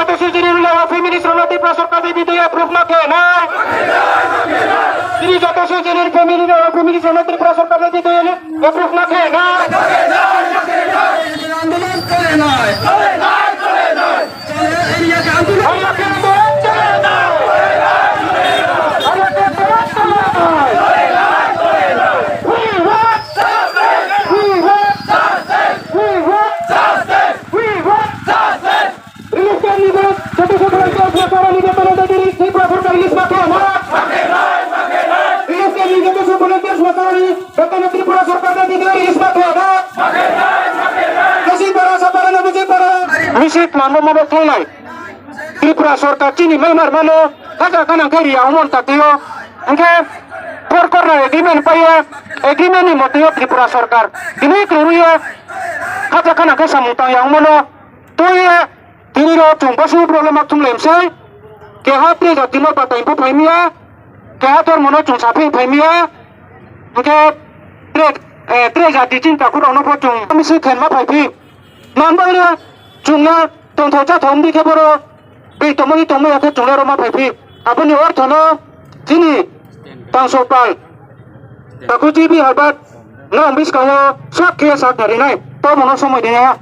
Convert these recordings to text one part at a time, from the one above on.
jatuh sejadi wilayah feminis Ronati Prasorka Dewi Daya Proof Makenai. Jadi jatuh sejadi feminis Ronati Prasorka Dewi Daya Proof Makenai. Andolan Kenai. Area Misik mano mano khelai. Tripura Sorka Chini Memar Mano Kaja Kanang Keri Amon Tatio Engke Porkorna Agreement Paya Agreement ni Motio Tripura Sorkar Ini Kuruya Kaja Kanang Kesamutang Yang Mano Toya Tiniro Tumbasu Problema Tum Lemsai Kehati Jatino Pata Impu Paimia Kehator Mono Tum Sapi Paimia Engke Tre Jati Cinta Kurono Potung Misi Kenma Paipi Nambanya Jumlah Tongtau Jatong Di Keboro Tomoi tomoi aku jumlah rumah baby. Apa ni orang thono sini tang sopal. Aku cibi habat. Nah bis kalau sak kia sak dari naik. Tahu mana semua ini ya.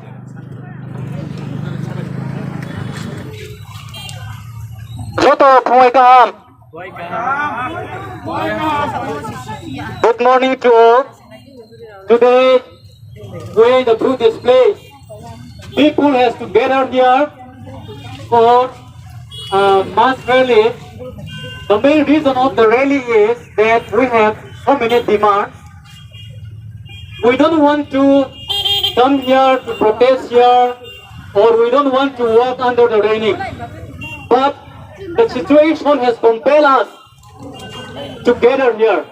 Foto Assalamualaikum. Good morning to all. Today we the BRU Displaced. People has to gather here for mass rally. The main reason of the rally is that we have so many demands. We don't want to come here to protest here, or we don't want to walk under the raining. But the situation has compelled us to gather here.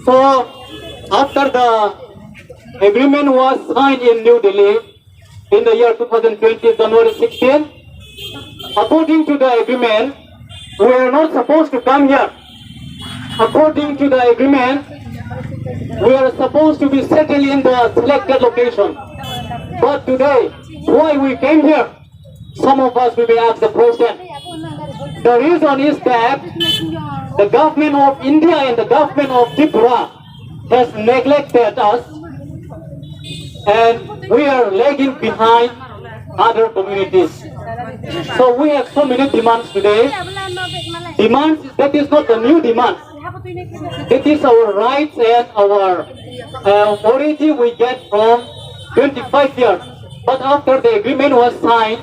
So after the agreement was signed in New Delhi in the year 2020, January 16, according to the agreement, we are not supposed to come here. According to the agreement, we are supposed to be settled in the selected location. But today, why we came here? Some of us will be asked the question. The reason is that the government of India and the government of Tripura has neglected us, and we are lagging behind other communities. So we have so many demands today. Demands that is not a new demand. It is our rights and our authority we get from 25 years. But after the agreement was signed,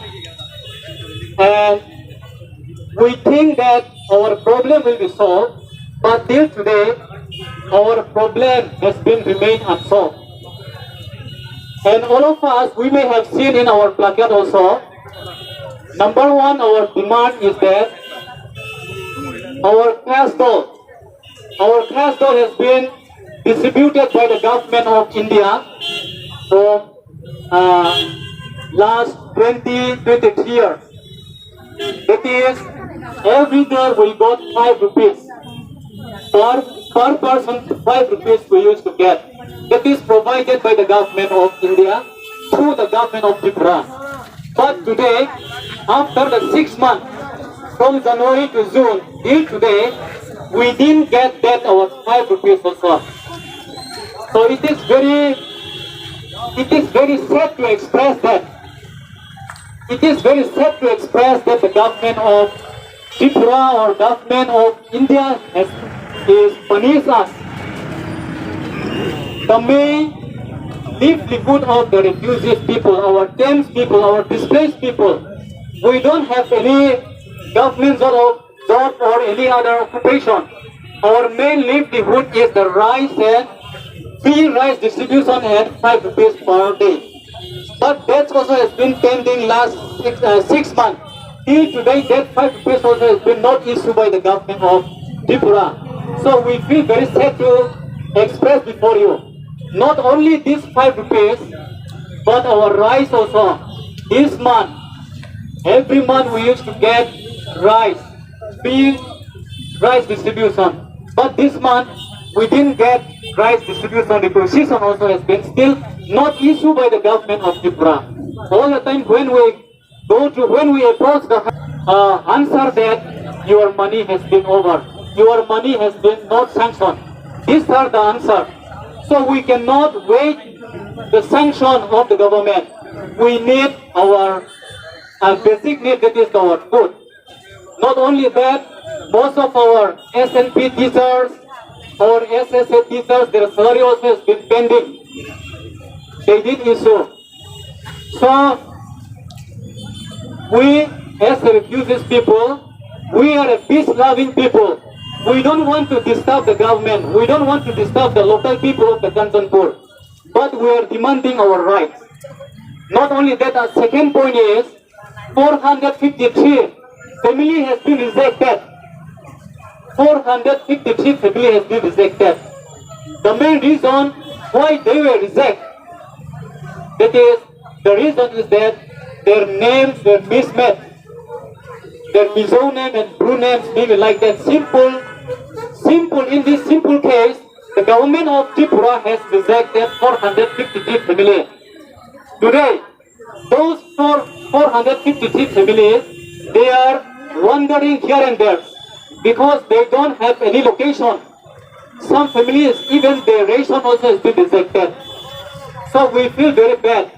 and we think that our problem will be solved, but till today, our problem has been remained unsolved. And all of us, we may have seen in our placard also, number one, our demand is that our cash doll has been distributed by the government of India for last 23 years. That is, every day we got 5 rupees. Per person, 5 rupees we used to get. That is provided by the government of India through the government of Tripura. But today, after the 6 months, from January to June, till today, we didn't get that our 5 rupees also. So it is very sad to express that. It is very sad to express that the government of Tripura or government of India is punished us. The main livelihood of the refugees people, our Thames people, our displaced people, we don't have any government job or any other occupation. Our main livelihood is the rice and free rice distribution at 5 rupees per day. But that also has been pending last 6 months. Till today, that 5 rupees also has been not issued by the government of Tripura. So we feel very sad to express before you. Not only this 5 rupees, but our rice also. This month, every month we used to get rice, free rice distribution. But this month, we didn't get rice distribution. The position also has been still not issued by the government of Tripura. All the time when we go to when we approach the answer that your money has been over, your money has been not sanctioned. These are the answer. So we cannot wait the sanction of the government. We need our basic need, that is our food. Not only that, most of our SNP teachers or SSA teachers, their salary also has been pending. They did issue. So we as refugees people, we are a peace-loving people. We don't want to disturb the government. We don't want to disturb the local people of the Kanchanpur. But we are demanding our rights. Not only that, our second point is 453 family has been rejected. 453 family has been rejected. The main reason why they were rejected, that is, the reason is that their names were mismatched. Their Mizo name and BRU names, maybe like that. Simple. In this simple case, the government of Tripura has rejected 453 families. Today, those 453 families, they are wandering here and there because they don't have any location. Some families, even their ration also has been rejected. So we feel very bad.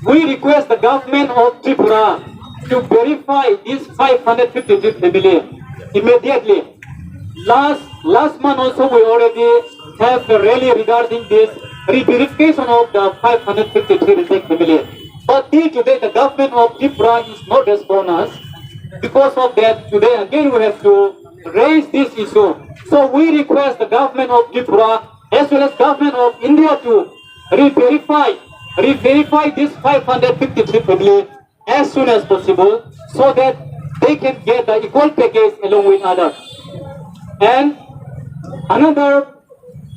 We request the government of Tripura to verify these 553 families immediately. Last month also we already have a rally regarding this re-verification of the 553 reject families. But till today the government of Tripura is not responding us. Because of that, today again we have to raise this issue. So we request the government of Tripura as well as government of India to re-verify this 553 families as soon as possible so that they can get the equal package along with others. And another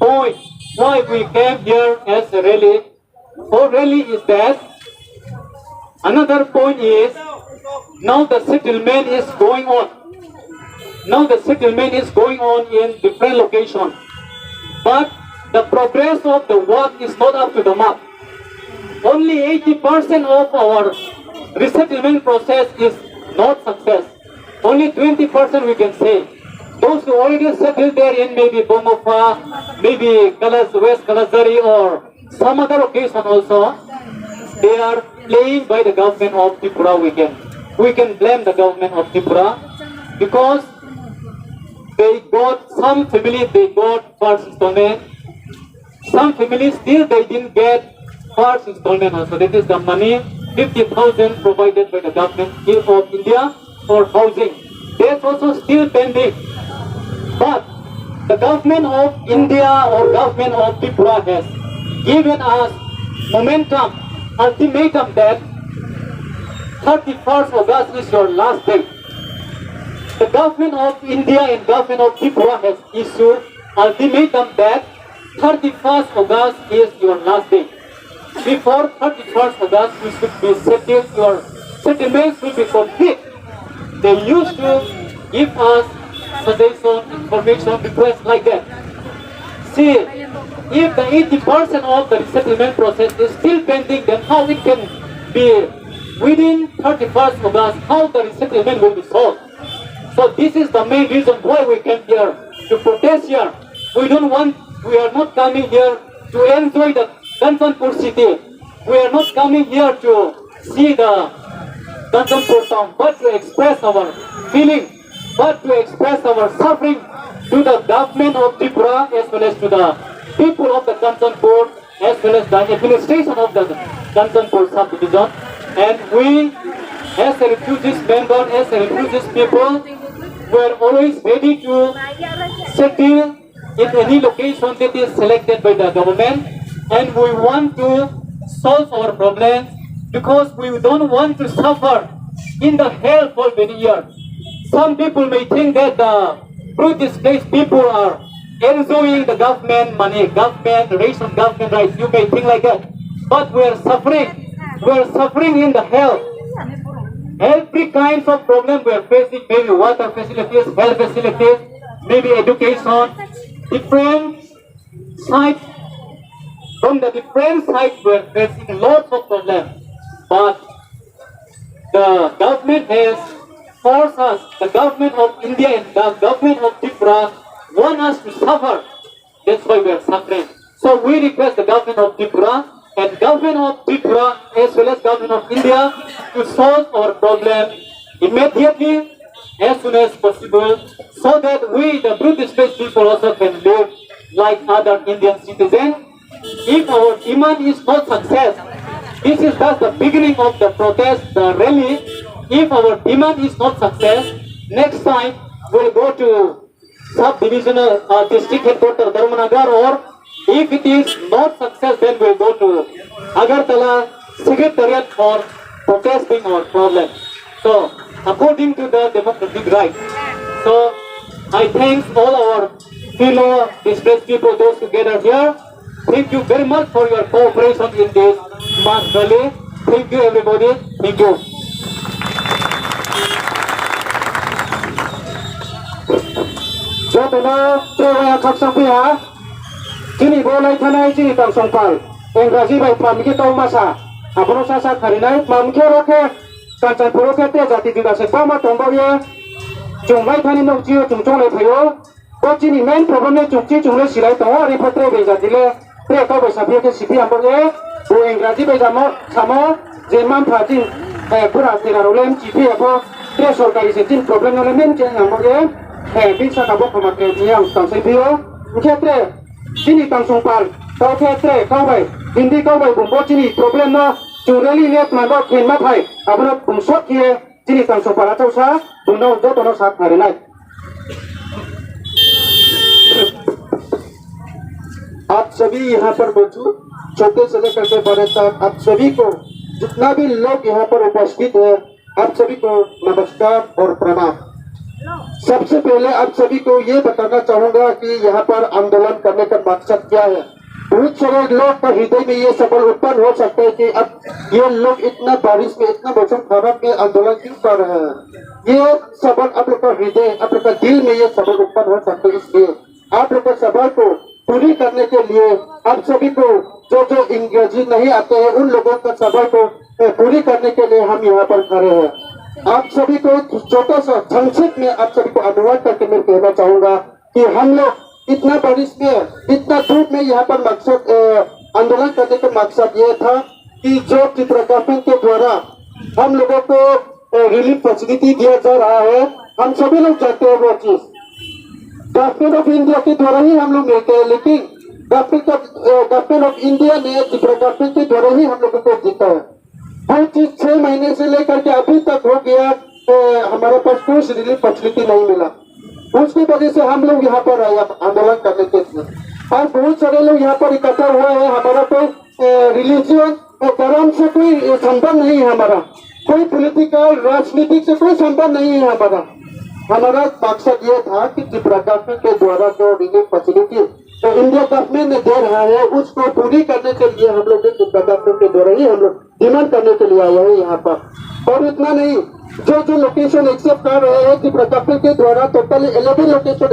point why we came here as a rally, is that another point is now the settlement is going on. Now the settlement is going on in different locations. But the progress of the work is not up to the mark. Only 80% of our resettlement process is not success. Only 20% we can say. Those who already settled there in maybe Bomofa, maybe West Kalazari or some other location also, they are playing by the government of Tripura. We can blame the government of Tripura because they got, some families they got first installment, some families still they didn't get first installment also. That is the money 50,000 provided by the government of India for housing. That's also still pending. But the government of India or government of Tripura has given us momentum, ultimatum that 31st August is your last day. The government of India and government of Tripura has issued ultimatum that 31st August is your last day. Before 31st August, you should be settled, your settlements will be complete. They used to give us suggestion, information, requests like that. See, if the 80% of the resettlement process is still pending, then how it can be within 31st August, how the resettlement will be solved? So this is the main reason why we came here, to protest here. We are not coming here to enjoy the Kanchanpur city. We are not coming here to see the Kanchanpur town, but to express our feeling, but to express our suffering to the government of Tripura as well as to the people of the Kanchanpur as well as the administration of the Kanchanpur subdivision. And we, as a refugees member, as a refugees people, we are always ready to settle in any location that is selected by the government, and we want to solve our problems because we don't want to suffer in the hell for many years. Some people may think that the BRU displaced people are enjoying the government money, government ration, government rights. You may think like that, but we are suffering. We are suffering in the hell. Every kinds of problem we are facing, maybe water facilities, health facilities, maybe education, different sides. From the different sides we are facing lots of problems. But the government has forced us, the government of India and the government of Tripura want us to suffer. That's why we are suffering. So we request the government of Tripura and government of Tripura as well as government of India to solve our problem immediately as soon as possible so that we, the BRU Displaced people, also can live like other Indian citizens. If our demand is not success, this is just the beginning of the protest, the rally. If our demand is not success, next time we'll go to sub-divisional district headquarters Dharmanagar, or if it is not success, then we'll go to Agartala Secretariat for protesting our problem. So, according to the democratic right. So, I thank all our fellow displaced people, those who gathered here. Thank you very much for your cooperation in this mass rally. Thank you, everybody. Thank you. Jini boleh tanai jini tang songpal. Engraji baik pamki tau masa. Abono sasa karinai pamki roke. Kanchanpur roke te jati juga sepama tombol ye. Jumbai thani nok jiyo jumchong le thayo. Ko jini main problem ne jumchi jumle silai tong ari patre be jati le. Tre ko be sabi ke sipi ambol ye. Bo engraji be jamo samo jeman phajin pura tera rolem jipi abo. Tre sorkari se jin problem ne men je ambol ye. Bisa kabo pamake yang tang sepio. Mkhetre Jini tang songpal, tau khetre kau bai, hindi kau bai bumbo jini problem no, cureli lihat mando ken mat hai, abona bumsot kiye jini tang songpal atau sa, bumno do tono saat hari naik. आप सभी यहाँ पर मौजूद छोटे से लेकर के बड़े तक आप सभी को जितना भी लोग यहाँ पर उपस्थित है आप सभी को नमस्कार और प्रणाम। सबसे पहले आप सभी को ये बताना चाहूंगा कि यहाँ पर आंदोलन करने का मकसद क्या है। बहुत सारे लोग का हृदय में ये सवाल उत्पन्न हो सकता है कि अब ये लोग इतना बारिश में इतना मौसम खराब में आंदोलन क्यों कर रहे हैं। ये सवाल आप लोग का हृदय आप लोग का दिल में ये सवाल उत्पन्न हो सकते हैं। इसलिए आप लोग के सवाल को पूरी करने के लिए आप सभी को जो जो अंग्रेजी नहीं आते हैं उन लोगों का सवाल को पूरी करने के लिए हम यहाँ पर खड़े हैं। आप सभी को छोटा सा संक्षिप्त में आप सभी को अनुवाद करके मैं कहना चाहूंगा कि हम लोग इतना बारिश में इतना धूप में यहाँ पर मकसद आंदोलन करने का मकसद ये था कि जो त्रिपुरा गवर्नमेंट के द्वारा हम लोगों को रिलीफ फैसिलिटी दिया जा रहा है, हम सभी लोग जानते हैं वो चीज गवर्नमेंट ऑफ इंडिया के द्वारा ही हम लोग मिलते हैं, लेकिन गवर्नमेंट ऑफ इंडिया ने त्रिपुरा गवर्नमेंट के द्वारा ही हम लोगों को जीता है। हर चीज 6 महीने से लेकर के अभी तक हो गया, हमारे पास कोई रिलीफ फैसिलिटी नहीं मिला। उसकी वजह से हम लोग यहाँ पर आए आंदोलन करने के लिए, और बहुत सारे लोग यहाँ पर इकट्ठा हुए हैं। हमारा कोई रिलीजियन धर्म से कोई संबंध नहीं है, हमारा कोई पॉलिटिकल राजनीतिक से कोई संबंध नहीं है। हमारा मकसद ये था कि त्रिपुरा गवर्नमेंट के द्वारा जो रिलीफ फैसिलिटी तो इंडिया गवर्नमेंट ने दे रहा है उसको पूरी करने के लिए हम लोग त्रिपुरा गवर्नमेंट के द्वारा ही हम लोग डिमांड करने के लिए आए हैं यहाँ पर। और इतना नहीं, जो लोकेशन एक्सेप्ट कर रहे हैं त्रिपुरा गवर्नमेंट के द्वारा टोटली 11 लोकेशन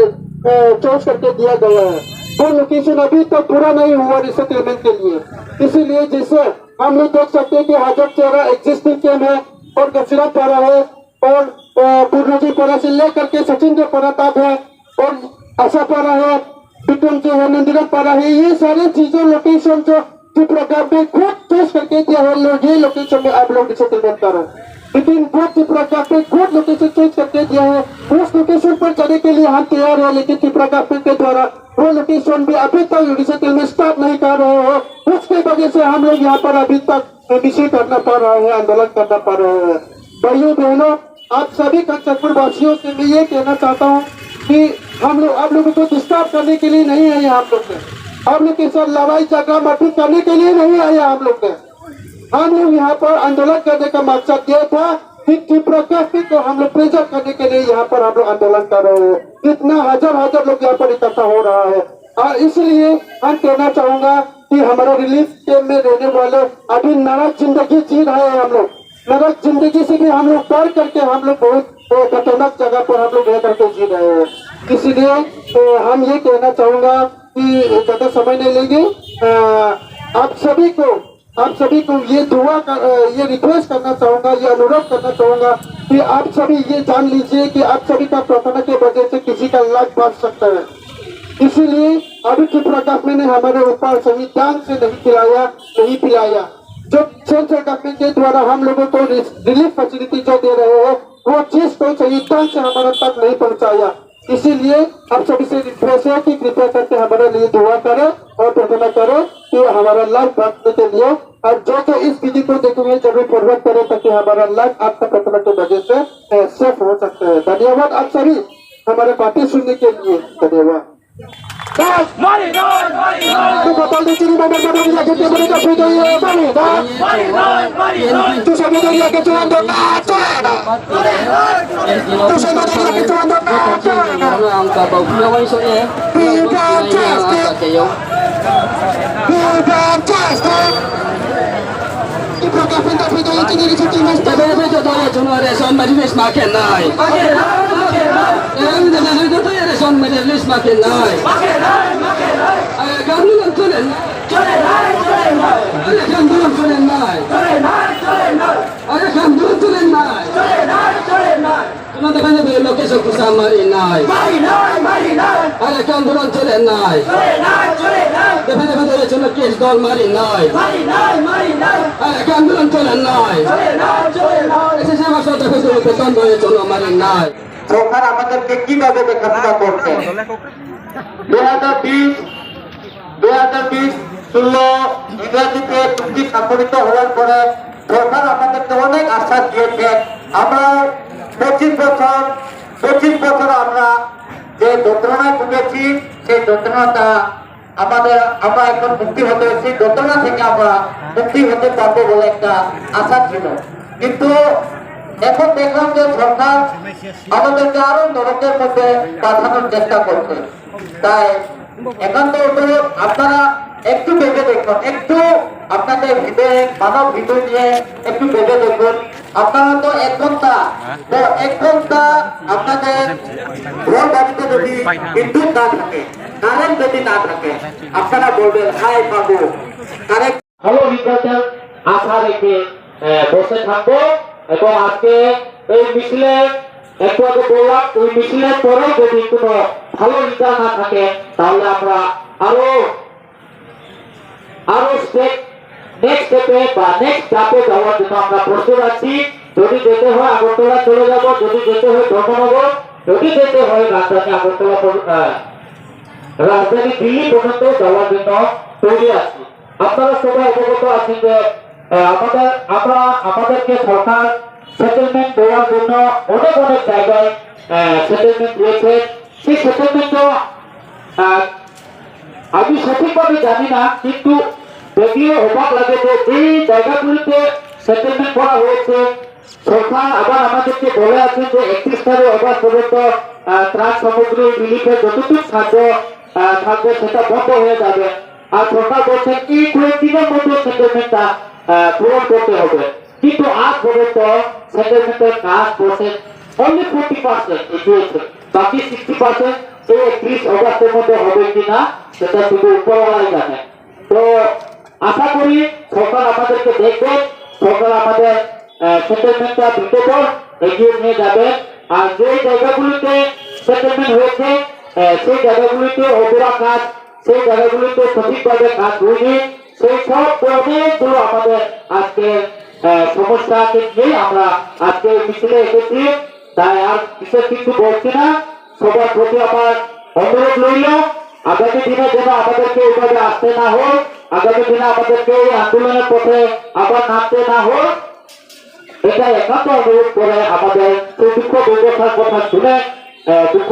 चॉइस करके दिया गया है। वो लोकेशन अभी तक पूरा नहीं हुआ रिसेटलमेंट के लिए, इसीलिए जैसे हम लोग देख सकते हैं कि हाजर चेहरा एग्जिस्टिंग कैम्प है और गचरा पारा है और पूर्णजी पारा से लेकर के सचिन पारा तक है और आशा पारा है, विक्रम जो है नंदीगढ़ पारा है। ये सारे चीजों लोकेशन जो त्रिपुरा गवर्नमेंट खुद चॉइस करके दिया है, ये लोकेशन में आप लोग रिसेटलमेंट कर रहे हैं। लेकिन वो त्रिपुरा गवर्नमेंट खुद लोकेशन चॉइस करके दिया है, उस लोकेशन पर जाने के लिए हम तैयार है, लेकिन त्रिपुरा गवर्नमेंट के द्वारा वो लोकेशन भी अभी तक रिसेटलमेंट स्टार्ट नहीं कर रहे हो। उसकी वजह से हम लोग यहाँ पर अभी तक विषय करना पड़ रहा है, आंदोलन करना पड़ रहा है। भाइयों बहनों, आप सभी कांचनपुर वासियों से मैं ये कहना चाहता हूँ कि हम लोग आप लोगों को डिस्टर्ब करने के लिए नहीं आए। आप लोग के साथ लड़ाई झगड़ा मारपीट करने के लिए नहीं आए। हम लोग यहाँ पर आंदोलन करने का मकसद ये था कि त्रिपुरा गवर्नमेंट को हम लोग प्रेजर करने के लिए यहाँ पर हम लोग आंदोलन कर रहे हैं। इतना हजार लोग यहाँ पर इकट्ठा हो रहा है, और इसलिए हम कहना चाहूंगा कि हमारा रिलीफ कैंप में रहने वाले अभी नरक जिंदगी जी रहे हैं। हम लोग नरक जिंदगी से भी हम लोग पार करके हम लोग बहुत खतरनाक जगह पर हम लोग रह करके जी रहे हैं। इसलिए हम ये कहना चाहूंगा कि ज्यादा समय नहीं लेंगे। आप सभी को आप सभी को ये ये रिक्वेस्ट करना चाहूंगा, ये अनुरोध करना चाहूंगा कि आप सभी ये जान लीजिए कि आप सभी का प्रार्थना के वजह से किसी का लाइफ बच सकता है। इसीलिए अभी त्रिपुरा गवर्नमेंट ने हमारे ऊपर सही ढंग से नहीं पिलाया। जो सेंट्रल गवर्नमेंट के द्वारा हम लोगों को रिलीफ फैसिलिटी जो दे रहे हैं, वो चीज को सही ढंग से हमारे तक नहीं पहुंचाया। इसीलिए आप सभी से रिक्वेस्ट है कि कृपया करके हमारे लिए दुआ करें और प्रार्थना करें कि हमारा लाइफ बचने के लिए, और जो इस विधि को देखते हुए जरूर फॉरवर्ड करें ताकि हमारा लाइफ आपका प्रार्थना के वजह से सेफ हो सकते हैं। धन्यवाद आप सभी हमारे बातें सुनने के लिए। धन्यवाद। Location ku sama inai. Ada kan bulan celen nai. Dapat cuma kes dol mari nai. Ada kan bulan celen nai. Ese sama sota betul betul boleh cuma mari nai. সরকার আমাদেরকে কিভাবে দেখাশোনা করছে 2020-16 ইংরেজিতে চুক্তি স্বাক্ষরিত হওয়ার পরে সরকার আমাদেরকে অনেক আশ্বাস দিয়েছে। আমরা 25 বছর আমরা যে যন্ত্রণায় ভুগেছি সেই যন্ত্রণাটা আমরা এখন মুক্তি হতে, সেই যন্ত্রণা থেকে আমরা মুক্তি হতে পারবো বলে একটা আশা ছিল। কিন্তু এখন দেখলাম যে সরকার আমাদেরকে আরো নরকের মধ্যে পাঠানোর চেষ্টা করছে। তাই একান্ত অনুরোধ, আপনারা একটু ভেবে দেখুন, একটু আপনাদের হৃদয়ে মানব হৃদয় নিয়ে একটু ভেবে দেখুন। আপনারা তো 1 ঘন্টা আপনাদের ঘর বাড়িতে যদি বিদ্যুৎ না থাকে, কারেন্ট যদি না থাকে, আপনারা বলবেন হাই বাবু কারেন্ট। ভালো বিদ্যার্থীর আশা রেখে বসে থাকবো এবং আজকে এই মিছিলে একটু আগে বললাম, ওই মিছিলের পরেও যদি কোনো ভালো রেজাল্ট না থাকে তাহলে আমরা আরো নেক্সট স্টেপে বা নেক্সট ধাপে যাওয়ার জন্য আমরা প্রস্তুত আছি। যদি যেতে হয় আগরতলা চলে যাব, যদি যেতে হয় ধর্মনগর, যদি যেতে হয় রাজধানী দিল্লি পর্যন্ত যাওয়ার জন্য তৈরি আছি। আপনারা সবাই অবগত আছেন যে আমাদেরকে সরকার সেটেলমেন্ট দেওয়ার জন্য অনেক জায়গায় সেটেলমেন্ট দিয়েছে। সেই সেটেলমেন্ট আমি সঠিকভাবে জানি না, কিন্তু দেখলেও অবাক লাগে যে এই জায়গাগুলিতে সেটেলমেন্ট করা হয়েছে সরকার আবার আমাদেরকে বলে আছেন যে 31 অগস্ট পর্যন্ত ত্রাণ সামগ্রী রিলিফের যতটুকু সাহায্য থাকবে সেটা বন্ধ হয়ে যাবে। আর সরকার বলছেন এই 20 দিনের মধ্যে সেটেলমেন্টটা পূরণ করতে হবে। কিন্তু আজ পর্যন্ত সেটেলমেন্টের কাজ করছেন অনলি 40% এগিয়েছে, বাকি 60% এই 31 অগস্টের মধ্যে হবে কিনা সেটা শুধু উপরওয়ালাই জানে। তো আশা করি সরকার আমাদেরকে দেখবে, সরকার আমাদের সেটেলমেন্টটা দ্রুততর এগিয়ে নিয়ে যাবে। আর যে জায়গাগুলিতে সেটেলমেন্ট হয়েছে সেই জায়গাগুলিতে অধুরা কাজ, সেই জায়গাগুলিতে সঠিকভাবে কাজ হয়নি, সেই সব অনেকগুলো আমাদের আজকে সমস্যাকে নিয়ে আমরা আজকে মিছিলে এসেছি। তাই আর বিশেষ কিছু বলছি না, সবার প্রতি আমার অনুরোধ রইল আগামী দিনে যেন আমাদেরকে এইভাবে আসতে না হোক, আগামী দিনে আমাদেরকে এই আন্দোলনের পথে আবার নামতে না হোক, এটা একান্ত অনুরোধ করে আমাদের সেই দুঃখ দুর্দশার কথা শুনে দুঃখ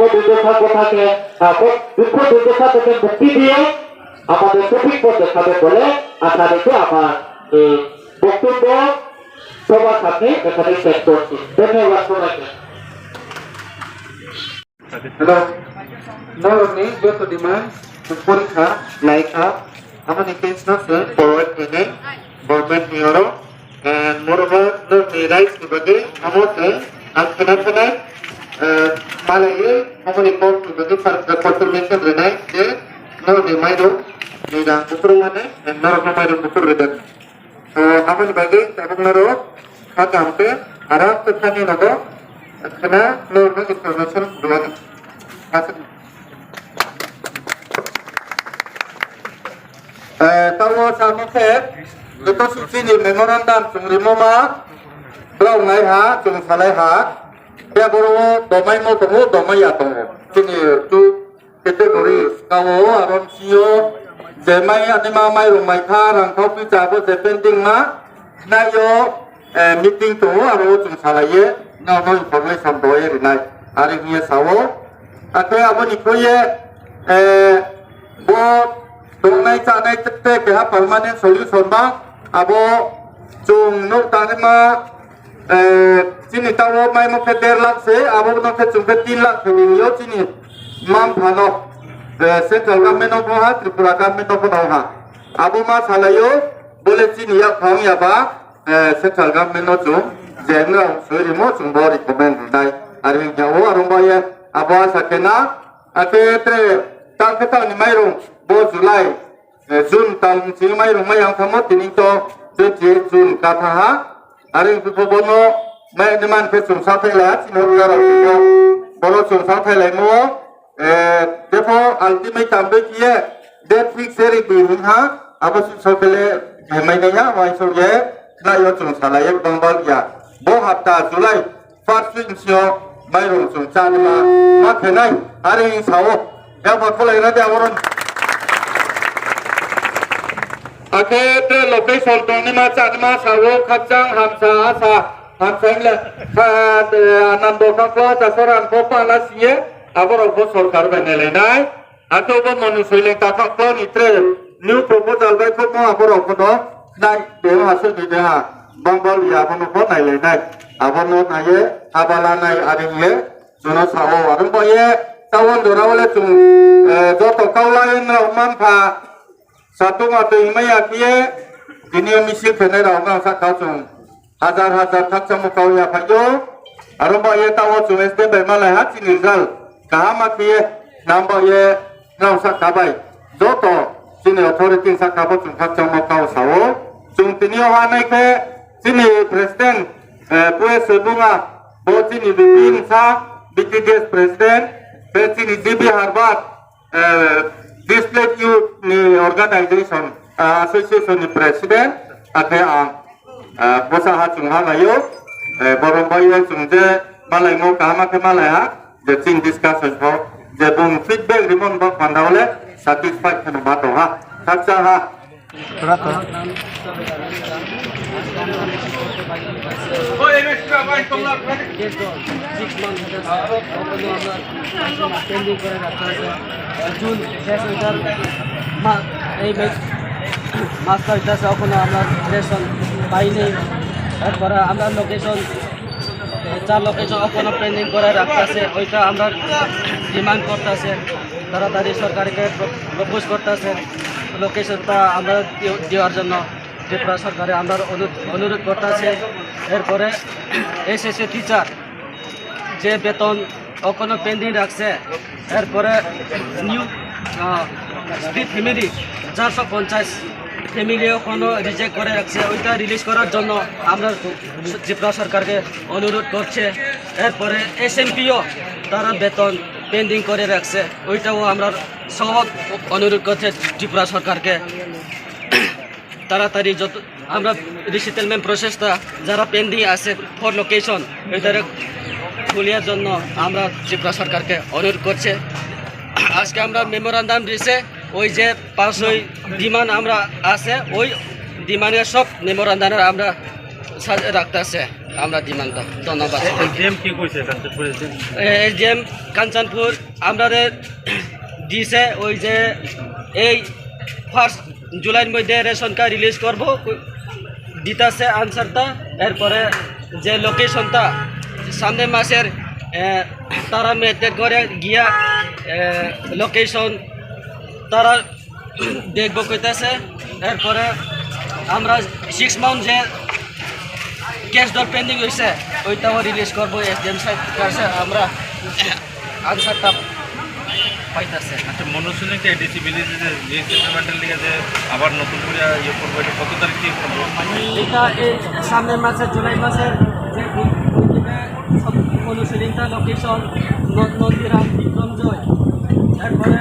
দুর্দশা থেকে মুক্তি দিয়ে আমাদের সঠিক পথ দেখাবে বলে আশা রেখে আমার এই বক্তব্য সবার সামনে এখানে শেষ করছি। ধন্যবাদ সবাইকে। Now only go to demand to Purikha like up. Is not forward in it, government euro, and moreover, the rights to the day, Amote, and Kanapana, Malay, Amonicom to the confirmation the night, no, the Maido, the Ukurumane, and Naramaido Bukur. তো আপনি বাকি এবং narrow খাতে আরাম থাকি নাগো এখানে normal information দুয়ান আছে tawo sama ke itu suci ni memorandum sumrimo belum ngai ha cung salai ha dia baru domai mau temu domai ya temu sini tu kategori tawo aron sio jemai ane mamai rumai tha rang kau pica bo pending ma na yo meeting tu aro cung salai ye na no information doye rinai ari hiya sawo ate aboni koye bo donai canai cete ke ha permanent solution ba abo chung no tane ma sini tawo mai mo ke 1.5 lakh se abo no ke chung ke 3 lakh ke yo sini mam phano central government no ha tripura government no ha abo ma salayo bole sini ya phang ya ba central government no chung jenra sori mo chung bo recommend dai ari jawo arong ba ye abo sakena ate tre tang ke tang ni mai rong bo July June tang sing mai rong mai yang thamot tining to June kata ha ari ku bono mai deman ke chung sa thai la sino ra ra ko bolo chung sa thai lai mo depo ultimate tambe kiye date fix seri bi ha abo so kele mai na ya wai so ye na yo chung sa la ye dong bal ya bo hafta July first week sio mai rong chung cha ni ma khenai ari sawo ya ba ko lai na dia woron Akhir location tong ni macam ni sawo kacang hamsa le anando kakwa sasaran kopa nasiye abor ko sarkar benele nai ato bo manusia le kakwa ni tre new proposal bai ko mo abor ko do nai dewa asu ni deha bangbal ya ko ko nai le nai abor no nai abala nai aring le jono sawo arum bo ye tawon dorawale chung joto kaulain ra manpha satu mata imaya kiye dunia misil kena dah orang sakau cung hazar tak cuma kau ya payo arumba ye tahu cung SD bermalah hati nizal kahama kiye namba ye nau sakabai joto sini authority sakau cung tak cuma kau sawo cung tinio hanai ke sini presiden puas sebunga bo sini bipin sa BTDS presiden sini JB Harvard Displaced Youth ni Organization Association ni President ada ang bosa hacung halayo borong bayo sungje malay mo kama ke malay ha the thing discussion for the bung feedback rimon bak pandawle satisfied kana bato ha saksa ha berapa oh ini sudah baik tolak June শেষ হইতার এই মাস হইতেছে ওখানে আমরা ration পাইনি তারপরে আমরা location 4 location ওখানে pending করে রাখতেছে ওইটা আমরা ডিমান্ড করতেছে তাড়াতাড়ি সরকারকে প্রপোজ করতেছে লোকেশনটা আমরা দেওয়ার জন্য ত্রিপুরা সরকারে আমরা অনুরোধ করতেছে এরপরে এসএসসি টিচার যে বেতন ওখানে পেন্ডিং রাখছে এরপরে নিউ স্ট্রিট ফ্যামিলি 450 ফ্যামিলি ওখানে রিজেক্ট করে রাখছে ওইটা রিলিজ করার জন্য আমরা ত্রিপুরা সরকারকে অনুরোধ করছে এরপরে এসএমপিও তারা বেতন পেন্ডিং করে রাখছে ওইটাও আমরা সব অনুরোধ করছে ত্রিপুরা সরকারকে তাড়াতাড়ি যত আমরা রিসেটেলমেন্ট প্রসেসটা যারা পেন্ডিং আছে ফর লোকেশন ওইটারে খুলিয়ার জন্য আমরা ত্রিপুরা সরকারকে অনুরোধ করছে আজকে আমরা মেমোরান্ডাম দিয়েছে ওই যে 500 ডিমান্ড আমরা আছে ওই ডিমান্ডের সব মেমোরান্ডামের আমরা রাখতেছে আমরা ডিমান্ডটা ধন্যবাদ এসডিএম কাঞ্চনপুর আমাদের দিছে ওই যে এই 1 জুলাইয়ের মধ্যে রেশন কার্ড রিলিজ করব দিতেছে আনসারটা এরপরে যে লোকেশনটা সামনে মাসের তারা মেয়েদের ঘরে গিয়া লোকেশন তারা দেখবো কইতেছে এরপরে আমরা 6 মান্থ যে ক্যাশ ডট পেন্ডিং হয়েছে ওইটাও রিলিজ করবো এসডিএম সাহেব কাছে আমরা আনসারটা পাইতেছে আচ্ছা মনোসুন একটা ডিসিবিলিটি যে সেটেলমেন্টের লিগে যে আবার নতুন করে ইয়ে করবো এটা কত তারিখ কি করবো এটা এই সামনের মাসে জুলাই মাসের যে অনুশীলনটা লোকেশন নন্দীরাম বিক্রমজয় এরপরে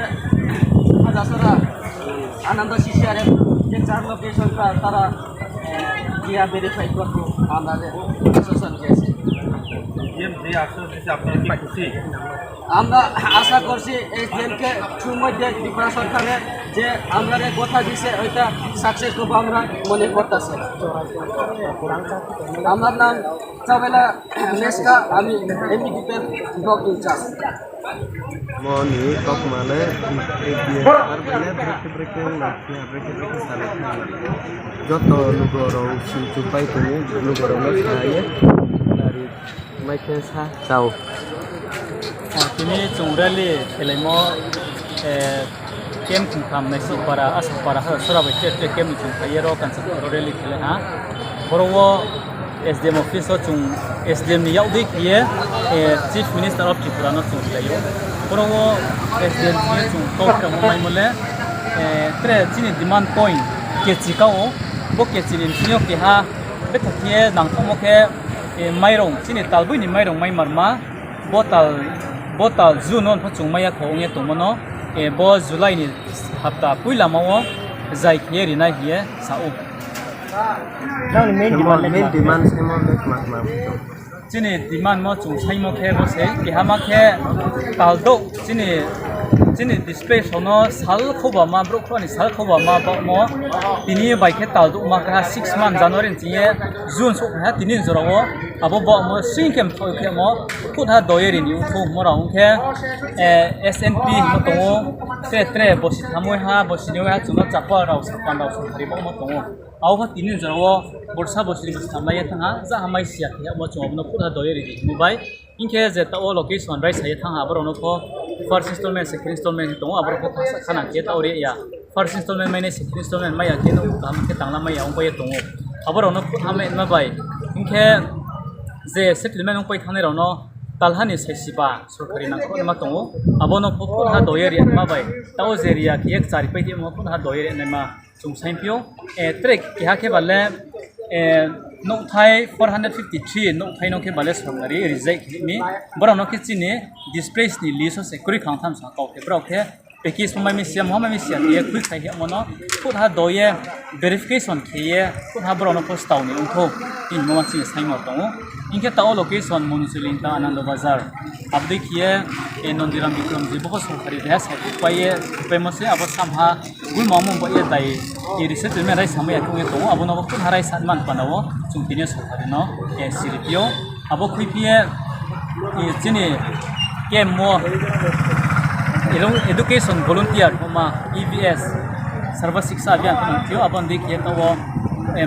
হাজাসরা আনন্দ শিশিয়ারের যে 4 লোকেশনটা তারা দিয়া ভেরিফাই করবো আমাদের আশ্বাসন দিয়েছে। আমরা আশা করছি এই গেমকে সুমধ্যে ত্রিপুরা সরকারের যে আমরা কথা দিছে ওইটা সাকসেস করবো আমরা মনে করতেছি। আমার নাম চাবেলা নেসকা, আমি এমডিপির block incharge. Moni kok mana arbane breke saleh joto lugorong si cupai tuni lugorong saya dari maikesa jauh kini cungrali khelai kem kham nasi para asa para ha surabai te kem chung khayero kanchanpur rally khelai ha borowo SDM office chung SDM ni yaudi kiye chief minister of Tripura no chung layo borowo SDM ni chung tok kam mai mole tre chini demand point ke chikao bo ke chini sinyo ke ha bethakie nang thomo ke mairong chini talbui ni mairong mai marma botal junon phachung maya khonge tomono bo July ni hapta puila mawo jai kheri na hiye sau main demand semo mak chini demand mo chung saimo khe bo se ke hama khe taldo chini display sono sal khoba ma bro khoni sal khoba ma ba mo tini bai khe taldo ma ka 6 month January tiye June so ha tini joro abo ba mo sing kem thoi khe mo khut ha doyeri ni utho mo ra khe SNP mo to tre bosi thamoi ha bosi ne ha chuma chapa ra sapan ra sari mo to au ha tini joro borsa bosi samlai thanga ja hamai sia khe mo chuma no khut ha doyeri ni mobile inke je ta o location rai sai thanga abro no ko first installment second installment to abro ko khana ke ta ore ya first installment maine second installment maya ke no kam ke tangla maya ong pai to abro no hame na bai inke je settlement ong pai thane ro no talhani saisiba sorkari nang ko ma to abono ko ha doyeri ma bai ta o jeria ke ek chari pai de mo ko ha doyeri na ma chung saimpio trek ke ha ke balle no thai 453 no thai no ke bale sornari reject mi bro no ke chini displaced ni liso se kuri khang tham sa ko ke bro ke package mo mi siam ho mi siam ye khui khai he mono khut ha doye verification khiye khut ha bro no post taw ni untho in mo chi sai mo to inke taw location municipality ta anand bazar abdi khiye nondiram bikram ji bo sorkari de sa paye pemo se abo samha gul mamu bo ye dai i resettlement rai samaya ko to abo no khut harai satman panawo chungtine sorkari no siripio abo khuipie chini ke mo education volunteer homa EVS sarva shiksha abhiyan thio abon dikhe to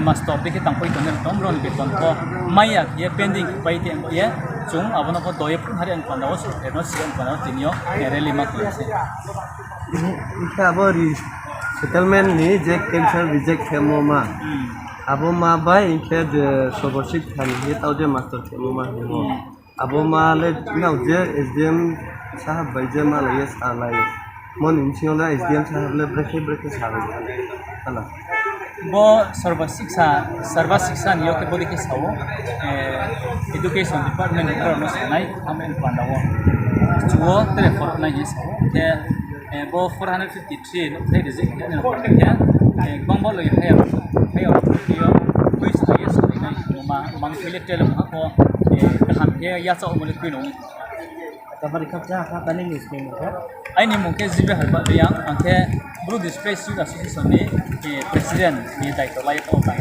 master dikhe tangpoi toner tomron beton ko maya ye pending pai te ye chung abon ko doye phun hari an panawo no sian panawo tinio rally ma klase ika bori settlement ni je cancel reject khemo ma abo ma bai inke de soboshik thani ye taw je master khemo ma abo ma le nau je SDM sahab bai je ma le yes alai mon inchiola SDM sahab le breke sabe ala bo sarva shiksha niyo ke bodi ke sawo education department ko no sanai amen pandawo chuo telephone na ye sawo ke bo 453 no thai reject ne no ke bang bo lo ye hay yo kuis ai yes na ma phile tele ma ko kham ke ya chaw mo le kuino Kabar kapja apa ni miskin kan? Ini mungkin jibe harba yang angke BRU Displaced Association ni president ni daito lai to kai